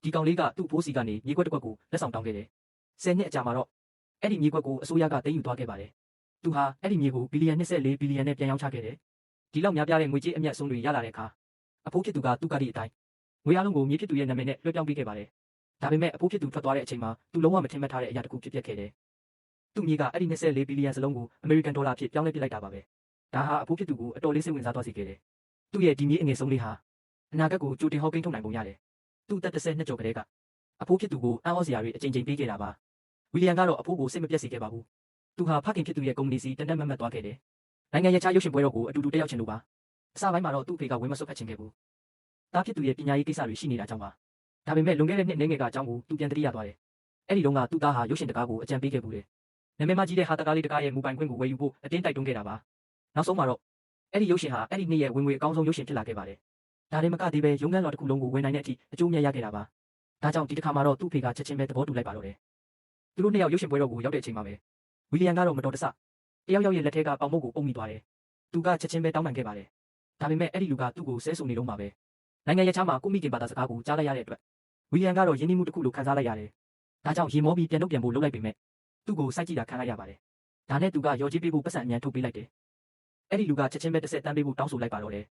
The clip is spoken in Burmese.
ဒီကောင်လေးကသူ့ဖိုးစီကနေမြေကွက်တစ်ကွက်ကိုလက်ဆောင်တောင်းခဲ့တယ်10နှစ်အကြာမှာတော့အဲ့ဒီမြေကွက်ကိုအစိုးရကသိမ်းယူသွားခဲ့ပါတယ်သူဟာအဲ့ဒီမြေကိုဘီလီယံ24ဘီလီယံနဲ့ပြန်ရောင်းချခဲ့တယ်ဒီလောက်များပြားတဲ့ငွေကြေးအမြတ်ဆုံးတွေရလာတဲ့အခါအဖိုးဖြစ်သူကသူ့ကတိအတိုင်းငွေအလုံးကိုမြေဖြစ်သူရဲ့နာမည်နဲ့လွှဲပြောင်းပေးခဲ့ပါတယ်ဒါပေမဲ့အဖိုးဖြစ်သူထွက်သွားတဲ့အချိန်မှာသူလုံးဝမထင်မှတ်ထားတဲ့အရာတစ်ခုဖြစ်ပျက်ခဲ့တယ်သူ့မြေကအဲ့ဒီ24ဘီလီယံစလုံးကိုအမေရိကန်ဒေါ်လာအဖြစ်ပြောင်းလဲပစ်လိုက်တာပါပဲဒါဟာအဖိုးဖြစ်သူကိုအတော်လေးစိတ်ဝင်စားသွားစေခဲ့တယ်သူ့ရဲ့ဒီမြေအငယ်ဆုံးလေးဟာအနာဂတ်ကိုကြိုတင်ဟောကိန်းထုတ်နိုင်ပုံရတယ်သူ့သက်32ကျော်ကလေးကအဖိုးဖြစ်သူကိုအံ့ဩစရာတွေအကြိမ်ကြိမ်ပေးခဲ့တာပါဝီလီယံကတော့အဖိုးကိုစိတ်မပြတ်စေခဲ့ပါဘူးသူဟာဖခင်ဖြစ်သူရဲ့ကုမ္ပဏီစီတန်တန်မတ်မတ်သွားခဲ့တယ်နိုင်ငံရဲ့ခြားရုပ်ရှင်ပွဲတော်ကိုအတူတူတက်ရောက်ချင်လို့ပါအစပိုင်းမှာတော့သူ့အဖေကဝင်မစွက်ဖက်ချင်ခဲ့ဘူးတားဖြစ်သူရဲ့ပညာရေးကိစ္စတွေရှိနေတာကြောင့်ပါဒါပေမဲ့လွန်ခဲ့တဲ့နှစ်ငယ်ကအကြောင်းကိုသူပြန်သတိရသွားတယ်အဲ့ဒီတုန်းကသူ့သားဟာရုပ်ရှင်တကားကိုအကြံပေးခဲ့ဘူးတယ်နာမည်မကြီးတဲ့ဟာတကားလေးတကားရဲ့မူပိုင်ခွင့်ကိုဝယ်ယူဖို့အတင်းတိုက်တွန်းခဲ့တာပါနောက်ဆုံးမှာတော့အဲ့ဒီရုပ်ရှင်ဟာအဲ့ဒီနှစ်ရဲ့ဝင်ငွေအကောင်းဆုံးရုပ်ရှင်ဖြစ်လာခဲ့ပါတယ်ဒါနဲ့မကသေးပဲရုံးခန်းတော်တစ်ခုလုံးကိုဝယ်နိုင်တဲ့အထိအကျိုးမြတ်ရခဲ့တာပါဒါကြောင့်ဒီတစ်ခါမှာတော့သူ့ဖေကချက်ချင်းပဲသဘောတူလိုက်ပါတော့တယ်သူတို့နှစ်ယောက်ရုပ်ရှင်ပွဲတော်ကိုရောက်တဲ့အချိန်မှာပဲဝီလီယံကတော့မတော်တဆတယောက်ယောက်ရဲ့လက်ထဲကပေါင်မုတ်ကိုအုပ်မိသွားတယ်သူကချက်ချင်းပဲတောင်းပန်ခဲ့ပါတယ်ဒါပေမဲ့အဲ့ဒီလူကသူ့ကိုဆဲဆိုနေတော့မှာပဲနိုင်ငံရဲ့ချားမှာကိုမိခင်ဘာသာစကားကိုကြားလိုက်ရတဲ့အတွက်ဝီလီယံကတော့ယဉ်ကျေးမှုတစ်ခုလိုခံစားလိုက်ရတယ်ဒါကြောင့်ရေမောပြီးပြန်ဖို့လုပ်လိုက်ပေမဲ့သူ့ကိုစိုက်ကြည့်တာခံလိုက်ရပါတယ်ဒါနဲ့သူကရော်ကြီးပေးဖို့ပတ်စံအမြန်ထုတ်ပေးလိုက်တယ်အဲ့ဒီလူကချက်ချင်းပဲတစ်ဆက်တန်းပေးဖို့တောင်းဆိုလိုက်ပါတော့တယ်